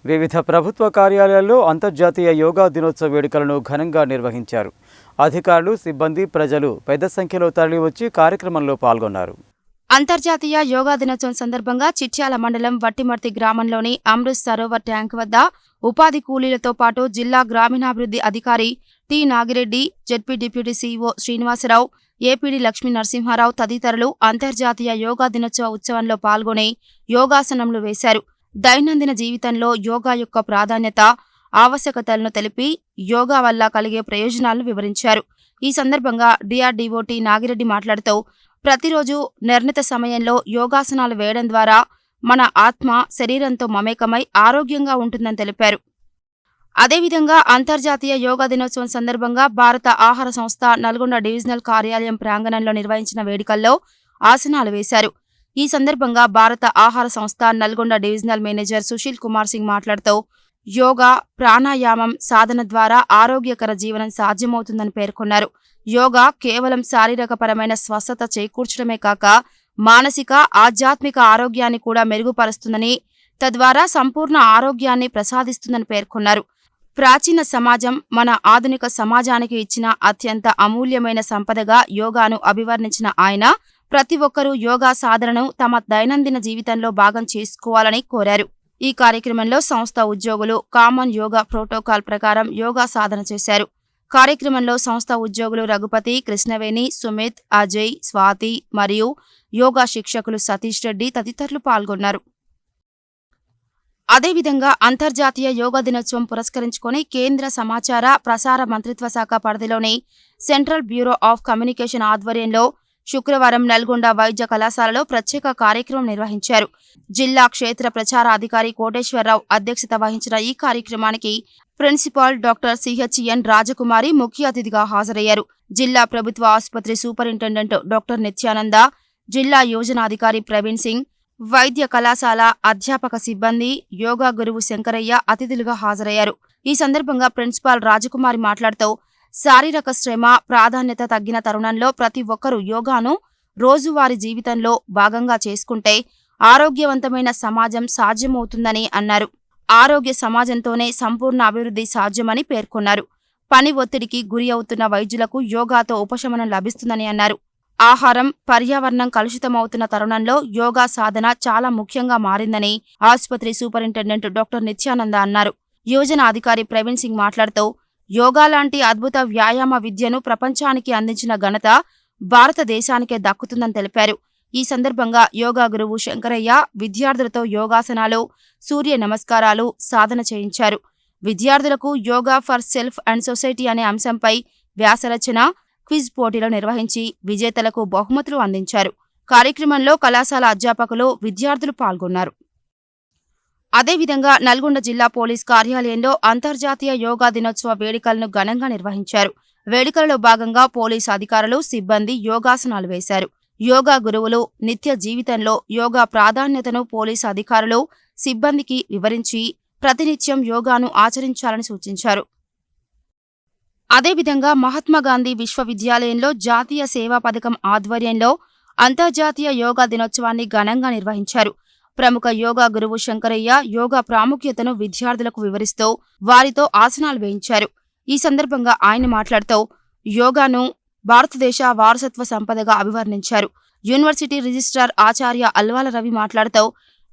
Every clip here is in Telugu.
వివిధ ప్రభుత్వ కార్యాలయాల్లో అంతర్జాతీయ యోగా దినోత్సవ వేడుకలను ఘనంగా నిర్వహించారు. అధికారులు, సిబ్బంది, ప్రజలు పెద్ద సంఖ్యలో తరలివచ్చి కార్యక్రమంలో పాల్గొన్నారు. అంతర్జాతీయ యోగా దినోత్సవం సందర్భంగా చిట్యాల మండలం వట్టిమర్తి గ్రామంలోని అమృత్ సరోవర్ ట్యాంక్ వద్ద ఉపాధి కూలీలతో పాటు జిల్లా గ్రామీణాభివృద్ధి అధికారి T Nagireddy, ZP deputy CEO Srinivasarao, APD Lakshmi Narasimharao తదితరులు అంతర్జాతీయ యోగా దినోత్సవ ఉత్సవంలో పాల్గొని యోగాసనములు వేశారు. దైనందిన జీవితంలో యోగా యొక్క ప్రాధాన్యత, ఆవశ్యకతలను తెలిపి యోగా వల్ల కలిగే ప్రయోజనాలను వివరించారు. ఈ సందర్భంగా డిఆర్డీఓ టి నాగిరెడ్డి మాట్లాడుతూ, ప్రతిరోజు నిర్ణీత సమయంలో యోగాసనాలు వేయడం ద్వారా మన ఆత్మ శరీరంతో మమేకమై ఆరోగ్యంగా ఉంటుందని తెలిపారు. అదేవిధంగా అంతర్జాతీయ యోగా దినోత్సవం సందర్భంగా భారత ఆహార సంస్థ నల్గొండ డివిజనల్ కార్యాలయం ప్రాంగణంలో నిర్వహించిన వేడుకల్లో ఆసనాలు వేశారు. ఈ సందర్భంగా భారత ఆహార సంస్థ నల్గొండ డివిజనల్ మేనేజర్ సుశీల్ కుమార్ సింగ్ మాట్లాడుతూ, యోగా, ప్రాణాయామం సాధన ద్వారా ఆరోగ్యకర జీవనం సాధ్యమవుతుందని పేర్కొన్నారు. యోగా కేవలం శారీరకపరమైన స్వస్థత చేకూర్చడమే కాక మానసిక, ఆధ్యాత్మిక ఆరోగ్యాన్ని కూడా మెరుగుపరుస్తుందని, తద్వారా సంపూర్ణ ఆరోగ్యాన్ని ప్రసాదిస్తుందని పేర్కొన్నారు. ప్రాచీన సమాజం మన ఆధునిక సమాజానికి ఇచ్చిన అత్యంత అమూల్యమైన సంపదగా యోగాను అభివర్ణించిన ఆయన, ప్రతి ఒక్కరూ యోగా సాధనను తమ దైనందిన జీవితంలో భాగం చేసుకోవాలని కోరారు. ఈ కార్యక్రమంలో సంస్థ ఉద్యోగులు కామన్ యోగా ప్రోటోకాల్ ప్రకారం యోగా సాధన చేశారు. కార్యక్రమంలో సంస్థ ఉద్యోగులు రఘుపతి, కృష్ణవేణి, సుమిత్, అజయ్, స్వాతి మరియు యోగా శిక్షకులు సతీష్ రెడ్డి తదితరులు పాల్గొన్నారు. అదేవిధంగా అంతర్జాతీయ యోగా దినోత్సవం పురస్కరించుకొని కేంద్ర సమాచార ప్రసార మంత్రిత్వ శాఖ పరిధిలోని సెంట్రల్ బ్యూరో ఆఫ్ కమ్యూనికేషన్ ఆధ్వర్యంలో శుక్రవారం నల్గొండ వైద్య కళాశాలలో ప్రత్యేక కార్యక్రమం నిర్వహించారు. జిల్లా క్షేత్ర ప్రచార అధికారి కోటేశ్వరరావు అధ్యక్షత వహించిన ఈ కార్యక్రమానికి ప్రిన్సిపాల్ డాక్టర్ సిహెచ్ఎన్ రాజకుమారి ముఖ్య అతిథిగా హాజరయ్యారు. జిల్లా ప్రభుత్వ ఆసుపత్రి సూపరింటెండెంట్ డాక్టర్ నిత్యానంద, జిల్లా యోజనాధికారి ప్రవీణ్ సింగ్, వైద్య కళాశాల అధ్యాపక సిబ్బంది, యోగా గురువు శంకరయ్య అతిథులుగా హాజరయ్యారు. ఈ సందర్భంగా ప్రిన్సిపాల్ రాజకుమారి మాట్లాడుతూ, శారీరక శ్రమ ప్రాధాన్యత తగ్గిన తరుణంలో ప్రతి ఒక్కరూ యోగాను రోజువారీ జీవితంలో భాగంగా చేసుకుంటే ఆరోగ్యవంతమైన సమాజం సాధ్యమవుతుందని అన్నారు. ఆరోగ్య సమాజంతోనే సంపూర్ణ అభివృద్ధి సాధ్యమని పేర్కొన్నారు. పని ఒత్తిడికి గురి అవుతున్న వైద్యులకు యోగాతో ఉపశమనం లభిస్తుందని అన్నారు. ఆహారం, పర్యావరణం కలుషితమవుతున్న తరుణంలో యోగా సాధన చాలా ముఖ్యంగా మారిందని ఆసుపత్రి సూపరింటెండెంట్ డాక్టర్ నిత్యానంద అన్నారు. యోజన అధికారి ప్రవీణ్ సింగ్ మాట్లాడుతూ, యోగా లాంటి అద్భుత వ్యాయామ విద్యను ప్రపంచానికి అందించిన ఘనత భారతదేశానికే దక్కుతుందని తెలిపారు. ఈ సందర్భంగా యోగా గురువు శంకరయ్య విద్యార్థులతో యోగాసనాలు, సూర్య నమస్కారాలు సాధన చేయించారు. విద్యార్థులకు yoga for self and society అనే అంశంపై వ్యాసరచన, క్విజ్ పోటీలు నిర్వహించి విజేతలకు బహుమతులు అందించారు. కార్యక్రమంలో కళాశాల అధ్యాపకులు, విద్యార్థులు పాల్గొన్నారు. అదేవిధంగా నల్గొండ జిల్లా పోలీస్ కార్యాలయంలో అంతర్జాతీయ యోగా దినోత్సవ వేడుకలను ఘనంగా నిర్వహించారు. వేడుకలలో భాగంగా పోలీసు అధికారులు, సిబ్బంది యోగాసనాలు వేశారు. యోగా గురువులు నిత్య జీవితంలో యోగా ప్రాధాన్యతను పోలీసు అధికారులు, సిబ్బందికి వివరించి ప్రతినిత్యం యోగాను ఆచరించాలని సూచించారు. అదేవిధంగా మహాత్మాగాంధీ విశ్వవిద్యాలయంలో జాతీయ సేవా పథకం ఆధ్వర్యంలో అంతర్జాతీయ యోగా దినోత్సవాన్ని ఘనంగా నిర్వహించారు. ప్రముఖ యోగా గురువు శంకరయ్య యోగా ప్రాముఖ్యతను విద్యార్థులకు వివరిస్తూ వారితో ఆసనాలు వేయించారు. ఈ సందర్భంగా ఆయన మాట్లాడుతూ, యోగాను భారతదేశ వారసత్వ సంపదగా అభివర్ణించారు. యూనివర్సిటీ రిజిస్ట్రార్ ఆచార్య అల్వాల రవి మాట్లాడుతూ,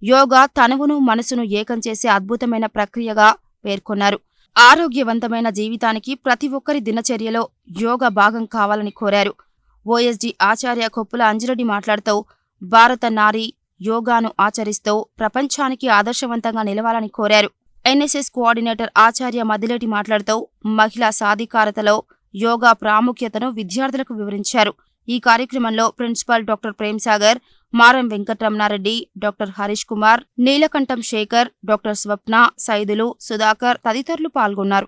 యోగా తనువును మనసును ఏకం చేసే అద్భుతమైన ప్రక్రియగా పేర్కొన్నారు. ఆరోగ్యవంతమైన జీవితానికి ప్రతి ఒక్కరి దినచర్యలో యోగా భాగం కావాలని కోరారు. ఓఎస్డీ ఆచార్య కొప్పుల అంజిరెడ్డి మాట్లాడుతూ, భారత నారి యోగాను ఆచరిస్తూ ప్రపంచానికి ఆదర్శవంతంగా నిలవాలని కోరారు. ఎన్ఎస్ఎస్ కోఆర్డినేటర్ ఆచార్య మదిలేటి మాట్లాడుతూ, మహిళా సాధికారతలో యోగా ప్రాముఖ్యతను విద్యార్థులకు వివరించారు. ఈ కార్యక్రమంలో ప్రిన్సిపాల్ డాక్టర్ ప్రేమ్సాగర్, మారం వెంకటరమణారెడ్డి, డాక్టర్ హరీష్ కుమార్, నీలకంఠం శేఖర్, డాక్టర్ స్వప్న, సైదులు, సుధాకర్ తదితరులు పాల్గొన్నారు.